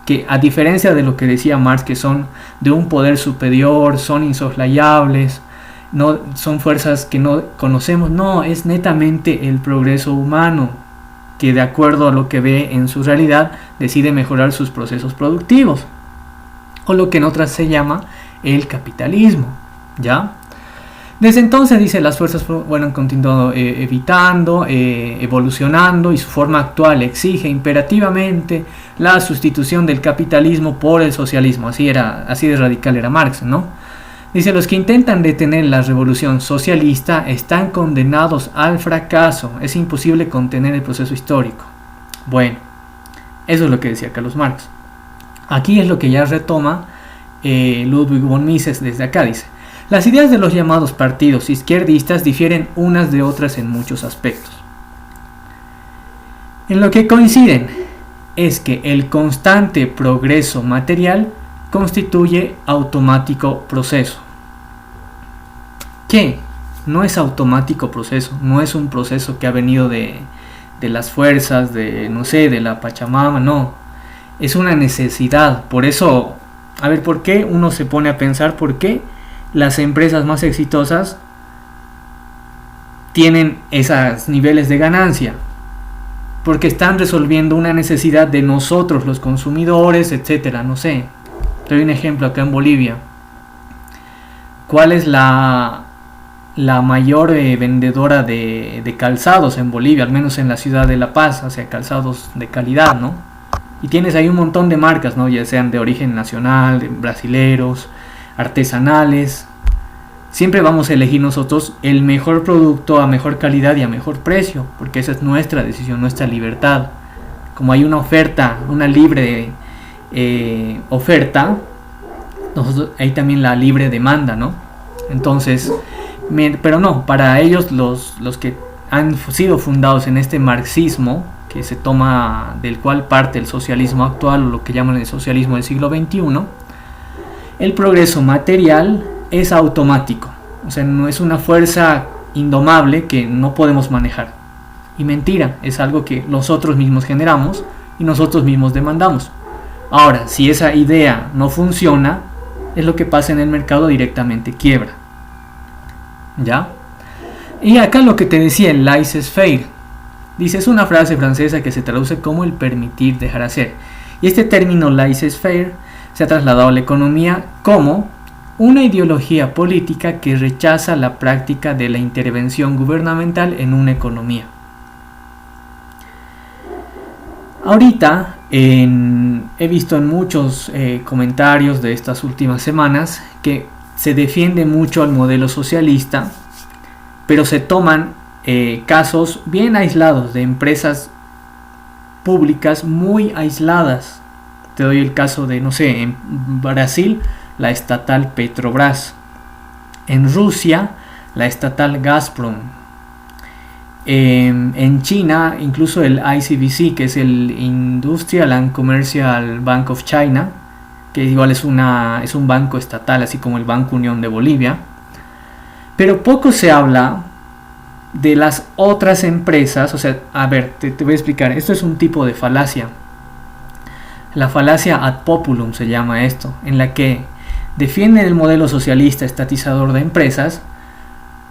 que, a diferencia de lo que decía Marx, que son de un poder superior, son insoslayables, no son fuerzas que no conocemos, no, es netamente el progreso humano que, de acuerdo a lo que ve en su realidad, decide mejorar sus procesos productivos, o lo que en otras se llama el capitalismo, ¿ya? Desde entonces, dice, las fuerzas han continuado evolucionando, y su forma actual exige imperativamente la sustitución del capitalismo por el socialismo. Así de radical era Marx, ¿no? Dice, los que intentan detener la revolución socialista están condenados al fracaso. Es imposible contener el proceso histórico. Bueno, eso es lo que decía Carlos Marx. Aquí es lo que ya retoma Ludwig von Mises desde acá. Dice, las ideas de los llamados partidos izquierdistas difieren unas de otras en muchos aspectos. En lo que coinciden es que el constante progreso material constituye automático proceso. ¿Qué? No es automático proceso, no es un proceso que ha venido de las fuerzas, de la Pachamama, no. Es una necesidad. Por eso, a ver, ¿por qué uno se pone a pensar por qué las empresas más exitosas tienen esos niveles de ganancia? Porque están resolviendo una necesidad de nosotros, los consumidores, etcétera. No sé. Te doy un ejemplo acá en Bolivia. ¿Cuál es la mayor vendedora de calzados en Bolivia? Al menos en la ciudad de La Paz, o sea, calzados de calidad, ¿no? Y tienes ahí un montón de marcas, ¿no? Ya sean de origen nacional, de brasileros, artesanales. Siempre vamos a elegir nosotros el mejor producto a mejor calidad y a mejor precio, porque esa es nuestra decisión, nuestra libertad. Como hay una oferta, una libre oferta, nosotros hay también la libre demanda, ¿no? Entonces, pero no, para ellos los que han sido fundados en este marxismo, que se toma, del cual parte el socialismo actual, o lo que llaman el socialismo del siglo XXI, el progreso material es automático, o sea, no es una fuerza indomable que no podemos manejar. Y mentira, es algo que nosotros mismos generamos y nosotros mismos demandamos. Ahora, si esa idea no funciona, es lo que pasa en el mercado, directamente quiebra. ¿Ya? Y acá lo que te decía, el laissez-faire. Dice, es una frase francesa que se traduce como el permitir dejar hacer. Y este término laissez-faire se ha trasladado a la economía como una ideología política que rechaza la práctica de la intervención gubernamental en una economía. Ahorita he visto en muchos comentarios de estas últimas semanas que se defiende mucho al modelo socialista, pero se toman casos bien aislados de empresas públicas muy aisladas. Te doy el caso de, no sé, en Brasil, la estatal Petrobras. En Rusia, la estatal Gazprom. En China, incluso el ICBC, que es el Industrial and Commercial Bank of China, que igual es un banco estatal, así como el Banco Unión de Bolivia. Pero poco se habla de las otras empresas. O sea, a ver, te voy a explicar. Esto es un tipo de falacia. La falacia ad populum se llama esto, en la que defienden el modelo socialista estatizador de empresas,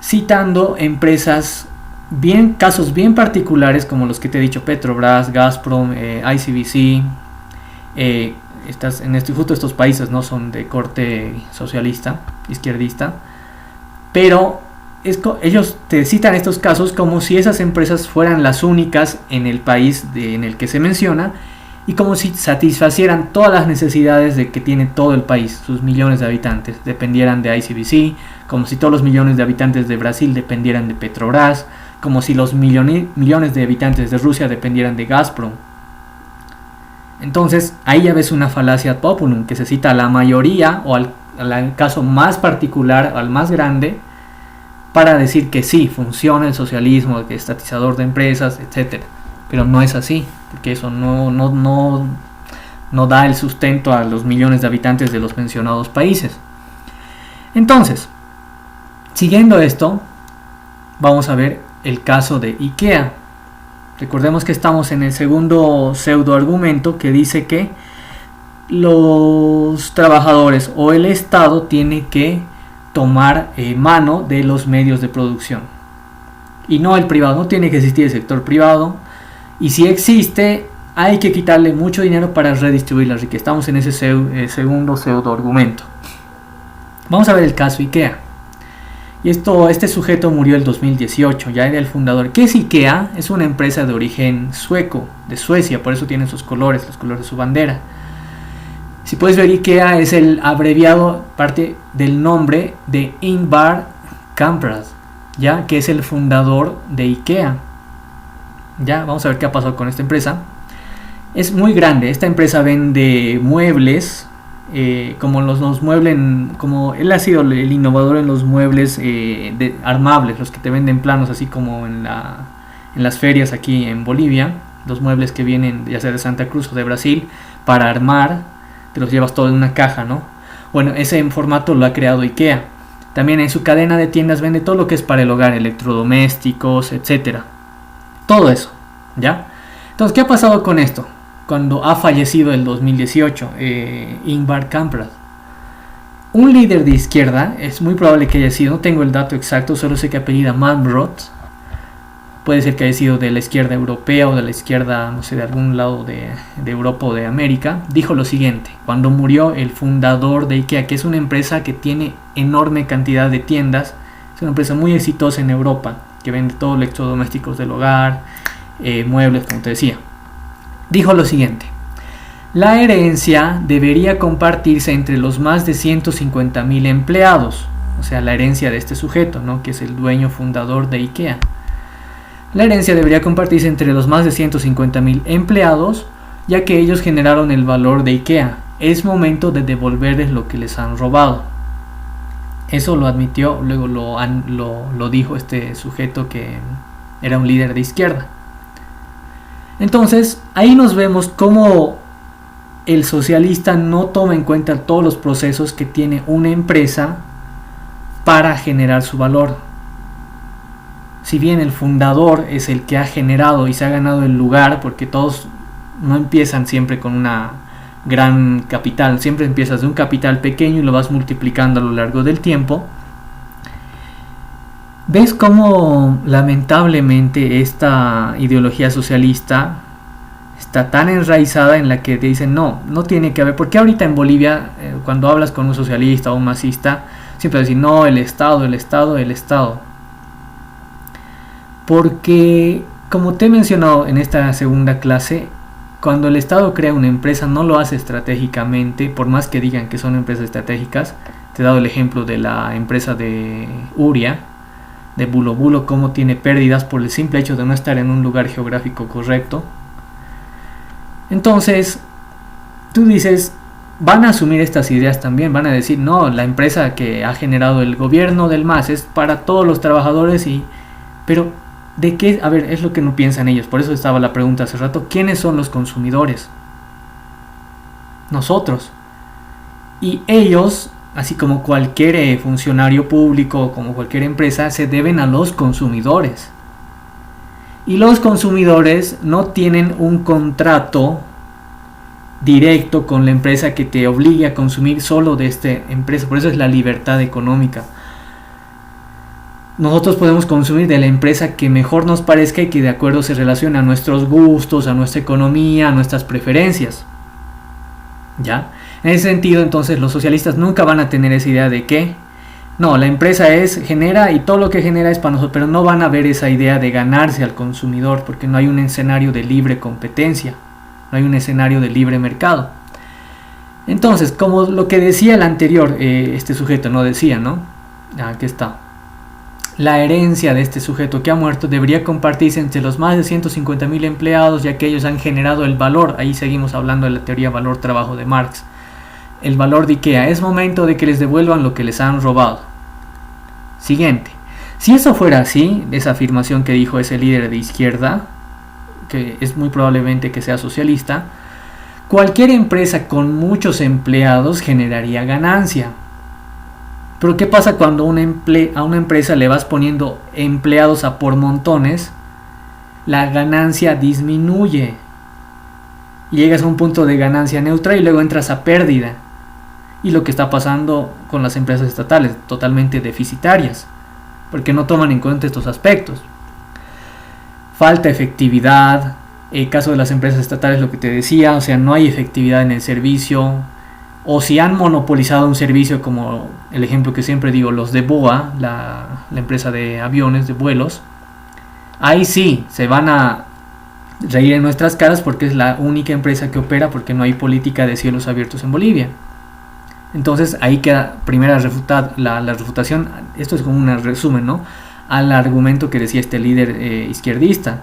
citando empresas casos bien particulares como los que te he dicho, Petrobras, Gazprom, ICBC. Justo estos países no son de corte socialista, izquierdista, pero ellos te citan estos casos como si esas empresas fueran las únicas en el país en el que se menciona, y como si satisfacieran todas las necesidades de que tiene todo el país, sus millones de habitantes, dependieran de ICBC, como si todos los millones de habitantes de Brasil dependieran de Petrobras, como si los millones de habitantes de Rusia dependieran de Gazprom. Entonces, ahí ya ves una falacia ad populum, que se cita a la mayoría o al caso más particular, al más grande, para decir que sí, funciona el socialismo, el estatizador de empresas, etc. Pero no es así, porque eso no da el sustento a los millones de habitantes de los mencionados países. Entonces, siguiendo esto, vamos a ver el caso de IKEA. Recordemos que estamos en el segundo pseudo argumento, que dice que los trabajadores o el Estado tiene que tomar mano de los medios de producción y no el privado. No tiene que existir el sector privado, y si existe hay que quitarle mucho dinero para redistribuir la riqueza. Estamos en ese segundo pseudo argumento. Vamos a ver el caso IKEA. Y este sujeto murió en el 2018, ya era el fundador. ¿Qué es IKEA? Es una empresa de origen sueco, de Suecia, por eso tiene sus colores, los colores de su bandera. Si puedes ver, IKEA es el abreviado, parte del nombre de Ingvar Kamprad, ya, que es el fundador de IKEA. Ya, vamos a ver qué ha pasado con esta empresa. Es muy grande. Esta empresa vende muebles, como los muebles, como él ha sido el innovador en los muebles armables, los que te venden planos, así como en las ferias aquí en Bolivia, los muebles que vienen ya sea de Santa Cruz o de Brasil para armar, te los llevas todo en una caja, ¿no? Bueno, ese formato lo ha creado IKEA. También en su cadena de tiendas vende todo lo que es para el hogar, electrodomésticos, etcétera. Todo eso, ¿ya? Entonces, ¿qué ha pasado con esto? Cuando ha fallecido el 2018 Ingvar Kamprad, un líder de izquierda, es muy probable que haya sido, no tengo el dato exacto, solo sé que apellida Malmrot, puede ser que haya sido de la izquierda europea o de la izquierda, no sé, de algún lado de Europa o de América, dijo lo siguiente, cuando murió el fundador de IKEA, que es una empresa que tiene enorme cantidad de tiendas, es una empresa muy exitosa en Europa, que vende todos los electrodomésticos del hogar, muebles, como te decía. Dijo lo siguiente: la herencia debería compartirse entre los más de 150.000 empleados, o sea, la herencia de este sujeto, ¿no?, que es el dueño fundador de IKEA. La herencia debería compartirse entre los más de 150.000 empleados, ya que ellos generaron el valor de IKEA. Es momento de devolverles lo que les han robado. Eso lo admitió, luego lo dijo este sujeto que era un líder de izquierda. Entonces, ahí nos vemos cómo el socialista no toma en cuenta todos los procesos que tiene una empresa para generar su valor. Si bien el fundador es el que ha generado y se ha ganado el lugar, porque todos no empiezan siempre con una gran capital, siempre empiezas de un capital pequeño y lo vas multiplicando a lo largo del tiempo. ¿Ves cómo lamentablemente esta ideología socialista está tan enraizada en la que te dicen no tiene que haber? Porque ahorita en Bolivia, cuando hablas con un socialista o un masista, siempre dicen no, el Estado. Porque, como te he mencionado en esta segunda clase, cuando el Estado crea una empresa no lo hace estratégicamente, por más que digan que son empresas estratégicas. Te he dado el ejemplo de la empresa de Uria, de Bulo Bulo, cómo tiene pérdidas por el simple hecho de no estar en un lugar geográfico correcto. Entonces, tú dices, van a asumir estas ideas también, van a decir, no, la empresa que ha generado el gobierno del MAS es para todos los trabajadores, pero ¿de qué? A ver, es lo que no piensan ellos. Por eso estaba la pregunta hace rato, ¿quiénes son los consumidores? Nosotros. Y ellos, así como cualquier funcionario público, como cualquier empresa, se deben a los consumidores. Y los consumidores no tienen un contrato directo con la empresa que te obligue a consumir solo de esta empresa. Por eso es la libertad económica. Nosotros podemos consumir de la empresa que mejor nos parezca y que de acuerdo se relacione a nuestros gustos, a nuestra economía, a nuestras preferencias. ¿Ya? En ese sentido, entonces, los socialistas nunca van a tener esa idea de que no, la empresa genera y todo lo que genera es para nosotros, pero no van a ver esa idea de ganarse al consumidor, porque no hay un escenario de libre competencia, no hay un escenario de libre mercado. Entonces, como lo que decía el anterior, este sujeto no decía, ¿no? Aquí está. La herencia de este sujeto que ha muerto debería compartirse entre los más de 150.000 empleados, ya que ellos han generado el valor. Ahí seguimos hablando de la teoría valor-trabajo de Marx. El valor de IKEA. Es momento de que les devuelvan lo que les han robado. Siguiente. Si eso fuera así, esa afirmación que dijo ese líder de izquierda, que es muy probablemente que sea socialista, cualquier empresa con muchos empleados generaría ganancia. Pero ¿qué pasa cuando a una empresa le vas poniendo empleados a por montones? La ganancia disminuye. Y llegas a un punto de ganancia neutra y luego entras a pérdida. Y lo que está pasando con las empresas estatales, totalmente deficitarias, porque no toman en cuenta estos aspectos. Falta efectividad. El caso de las empresas estatales, lo que te decía, o sea, no hay efectividad en el servicio. O si han monopolizado un servicio, como el ejemplo que siempre digo, los de BOA, la empresa de aviones, de vuelos, ahí sí se van a reír en nuestras caras porque es la única empresa que opera, porque no hay política de cielos abiertos en Bolivia. Entonces ahí queda primera la refutación. Esto es como un resumen, ¿no?, al argumento que decía este líder izquierdista.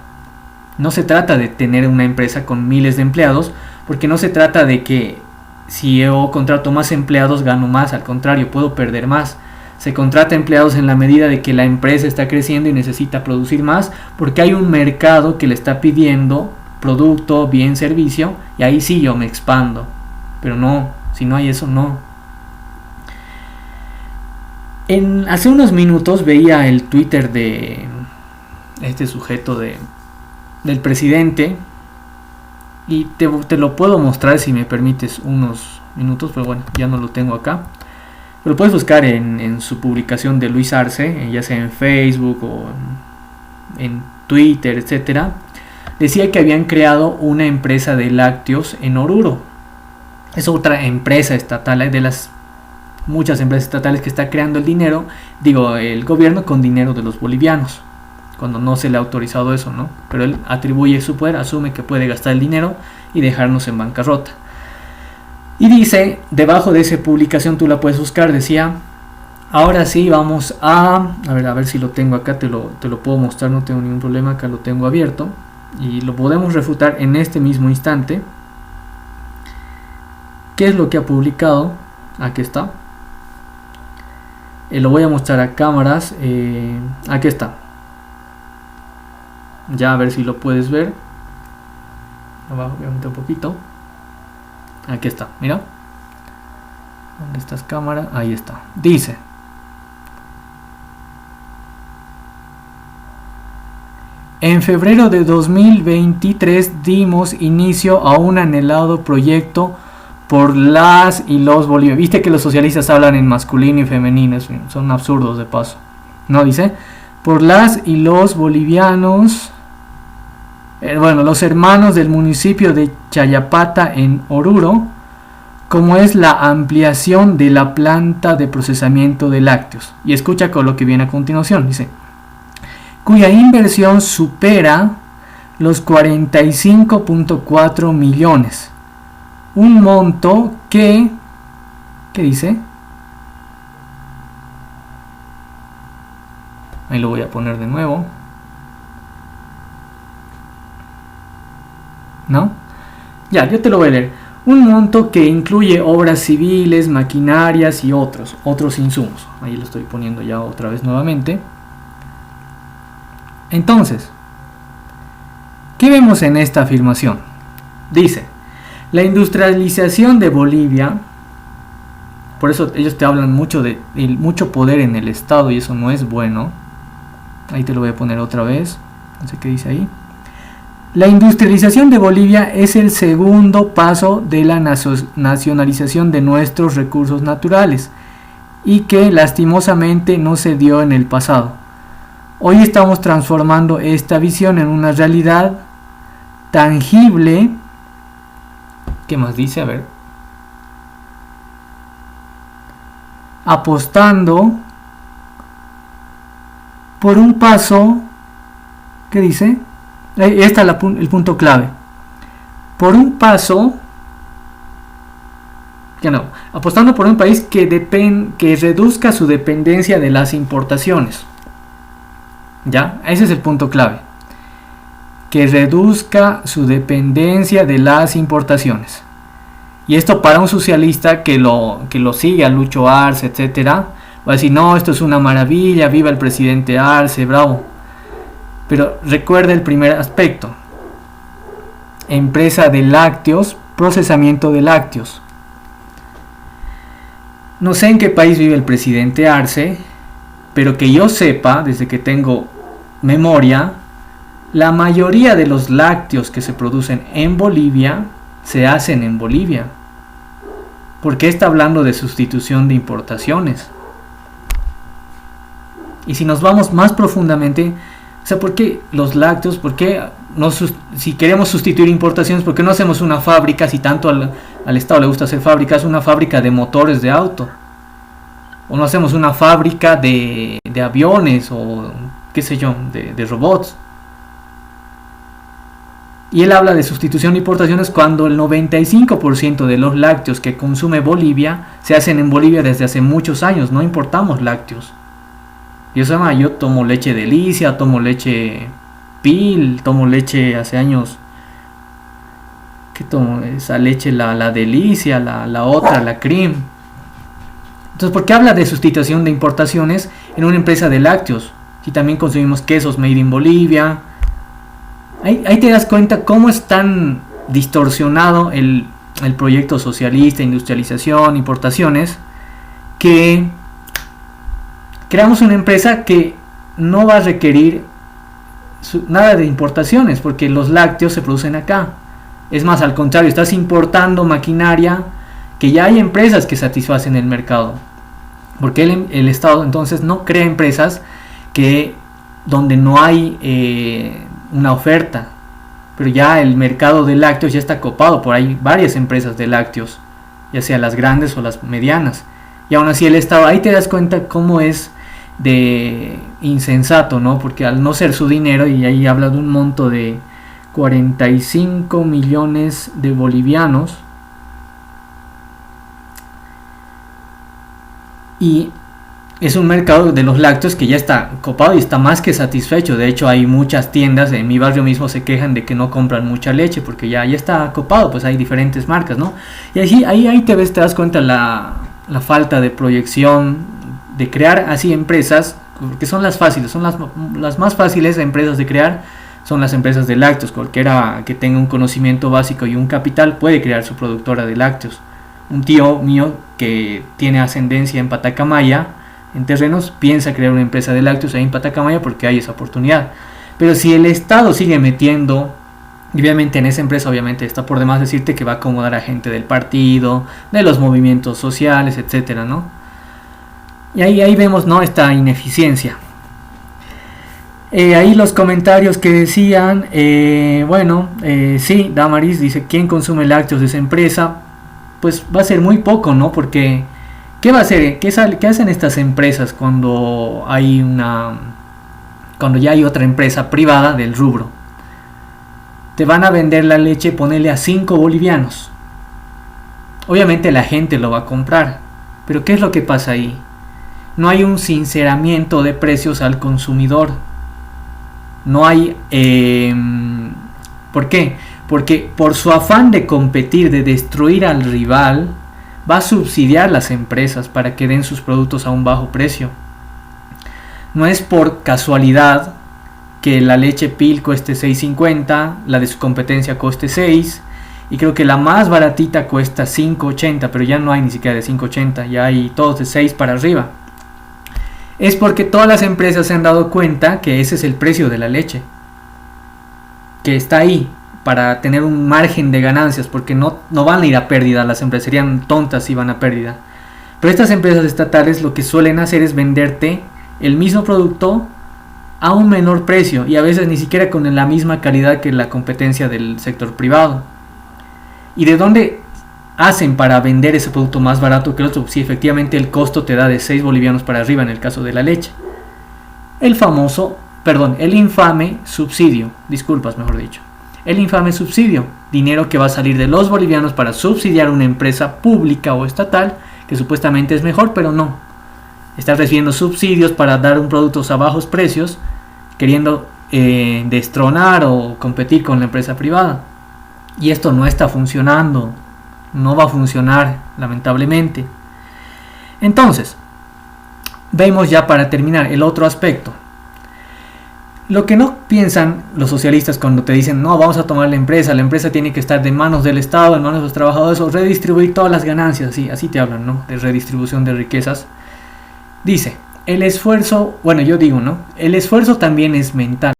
No se trata de tener una empresa con miles de empleados, porque no se trata de que si yo contrato más empleados gano más, al contrario, puedo perder más. Se contrata empleados en la medida de que la empresa está creciendo y necesita producir más, porque hay un mercado que le está pidiendo producto, bien, servicio, y ahí sí yo me expando. Pero no, si no hay eso, no. Hace unos minutos veía el Twitter de este sujeto del presidente, y te lo puedo mostrar si me permites unos minutos, pero bueno, ya no lo tengo acá. Lo puedes buscar en su publicación de Luis Arce, ya sea en Facebook o en Twitter, etcétera. Decía que habían creado una empresa de lácteos en Oruro. Es otra empresa estatal, de las muchas empresas estatales que está creando el gobierno con dinero de los bolivianos, cuando no se le ha autorizado eso, ¿no? Pero él atribuye su poder, asume que puede gastar el dinero y dejarnos en bancarrota. Y dice, debajo de esa publicación, tú la puedes buscar, decía, ahora sí vamos a ver si lo tengo acá, te lo puedo mostrar, no tengo ningún problema, acá lo tengo abierto y lo podemos refutar en este mismo instante. ¿Qué es lo que ha publicado? Aquí está. Lo voy a mostrar a cámaras, aquí está. Ya, a ver si lo puedes ver. Abajo, obviamente un poquito. Aquí está, mira. ¿Dónde está esta cámara? Ahí está. Dice: en febrero de 2023 dimos inicio a un anhelado proyecto por las y los bolivianos. Viste que los socialistas hablan en masculino y femenino, son absurdos de paso. No, dice, por las y los bolivianos, los hermanos del municipio de Chayapata en Oruro, como es la ampliación de la planta de procesamiento de lácteos. Y escucha con lo que viene a continuación, dice, cuya inversión supera los 45.4 millones. Un monto que, ¿qué dice? Ahí lo voy a poner de nuevo. ¿No? Ya, yo te lo voy a leer. Un monto que incluye obras civiles, maquinarias y otros insumos. Ahí lo estoy poniendo ya otra vez nuevamente. Entonces, ¿qué vemos en esta afirmación? Dice, la industrialización de Bolivia, por eso ellos te hablan mucho de mucho poder en el Estado y eso no es bueno. Ahí te lo voy a poner otra vez. No sé qué dice ahí. La industrialización de Bolivia es el segundo paso de la nacionalización de nuestros recursos naturales y que lastimosamente no se dio en el pasado. Hoy estamos transformando esta visión en una realidad tangible. ¿Qué más dice? A ver. Apostando por un paso. ¿Qué dice? Este es el punto clave. Por un paso. Apostando por un país que reduzca su dependencia de las importaciones. ¿Ya? Ese es el punto clave. Que reduzca su dependencia de las importaciones. Y esto para un socialista que lo sigue a Lucho Arce, etcétera, va a decir, no, esto es una maravilla, viva el presidente Arce, bravo. Pero recuerda el primer aspecto. Empresa de lácteos, procesamiento de lácteos. No sé en qué país vive el presidente Arce, pero que yo sepa, desde que tengo memoria, la mayoría de los lácteos que se producen en Bolivia se hacen en Bolivia. ¿Por qué está hablando de sustitución de importaciones? Y si nos vamos más profundamente, o sea, ¿por qué los lácteos? ¿Por qué si queremos sustituir importaciones, por qué no hacemos una fábrica, si tanto al Estado le gusta hacer fábricas, una fábrica de motores de auto? ¿O no hacemos una fábrica de aviones o qué sé yo, de robots? Y él habla de sustitución de importaciones cuando el 95% de los lácteos que consume Bolivia se hacen en Bolivia desde hace muchos años. No importamos lácteos. Yo tomo leche Delicia, tomo leche Pil, tomo leche hace años. ¿Qué tomo? Esa leche, la Delicia, la otra, la Cream. Entonces, ¿por qué habla de sustitución de importaciones en una empresa de lácteos? Si también consumimos quesos made in Bolivia. Ahí te das cuenta cómo es tan distorsionado el proyecto socialista, industrialización, importaciones, que creamos una empresa que no va a requerir nada de importaciones, porque los lácteos se producen acá. Es más, al contrario, estás importando maquinaria que ya hay empresas que satisfacen el mercado. Porque el Estado entonces no crea empresas donde no hay una oferta, pero ya el mercado de lácteos ya está copado por ahí varias empresas de lácteos, ya sea las grandes o las medianas, y aún así el Estado, ahí te das cuenta cómo es de insensato, ¿no? Porque al no ser su dinero, y ahí habla de un monto de 45 millones de bolivianos, y es un mercado de los lácteos que ya está copado y está más que satisfecho. De hecho, hay muchas tiendas, en mi barrio mismo se quejan de que no compran mucha leche porque ya está copado, pues hay diferentes marcas, ¿no? Y ahí te das cuenta la falta de proyección, de crear así empresas, porque son las fáciles, son las más fáciles empresas de crear, son las empresas de lácteos. Cualquiera que tenga un conocimiento básico y un capital puede crear su productora de lácteos. Un tío mío que tiene ascendencia en Patacamaya, en terrenos, piensa crear una empresa de lácteos ahí en Patacamaya porque hay esa oportunidad. Pero si el Estado sigue metiendo, obviamente en esa empresa, obviamente está por demás decirte que va a acomodar a gente del partido, de los movimientos sociales, etcétera, ¿no? Y ahí vemos, ¿no?, esta ineficiencia. Ahí los comentarios que decían, sí, Damaris dice, ¿quién consume lácteos de esa empresa? Pues va a ser muy poco, ¿no? Porque ¿qué va a hacer? ¿Qué hacen estas empresas cuando ya hay otra empresa privada del rubro? Te van a vender la leche, ponerle a 5 bolivianos. Obviamente la gente lo va a comprar, pero ¿qué es lo que pasa ahí? No hay un sinceramiento de precios al consumidor. No hay... ¿Por qué? Porque por su afán de competir, de destruir al rival, va a subsidiar las empresas para que den sus productos a un bajo precio. No es por casualidad que la leche Pil cueste 6.50, la de su competencia cueste 6, y creo que la más baratita cuesta 5.80, pero ya no hay ni siquiera de 5.80, ya hay todos de 6 para arriba. Es porque todas las empresas se han dado cuenta que ese es el precio de la leche, que está ahí para tener un margen de ganancias, porque no van a ir a pérdida. Las empresas serían tontas si van a pérdida. Pero estas empresas estatales lo que suelen hacer es venderte el mismo producto a un menor precio, y a veces ni siquiera con la misma calidad que la competencia del sector privado. ¿Y de dónde hacen para vender ese producto más barato que el otro? Si efectivamente el costo te da de 6 bolivianos para arriba en el caso de la leche. El infame subsidio, el infame subsidio, dinero que va a salir de los bolivianos para subsidiar una empresa pública o estatal que supuestamente es mejor, pero no. Está recibiendo subsidios para dar un producto a bajos precios, queriendo destronar o competir con la empresa privada. Y esto no está funcionando, no va a funcionar, lamentablemente. Entonces, vemos ya para terminar el otro aspecto. Lo que no piensan los socialistas cuando te dicen, no, vamos a tomar la empresa tiene que estar de manos del Estado, en manos de los trabajadores, o redistribuir todas las ganancias, así te hablan, ¿no?, de redistribución de riquezas. Dice, el esfuerzo también es mental.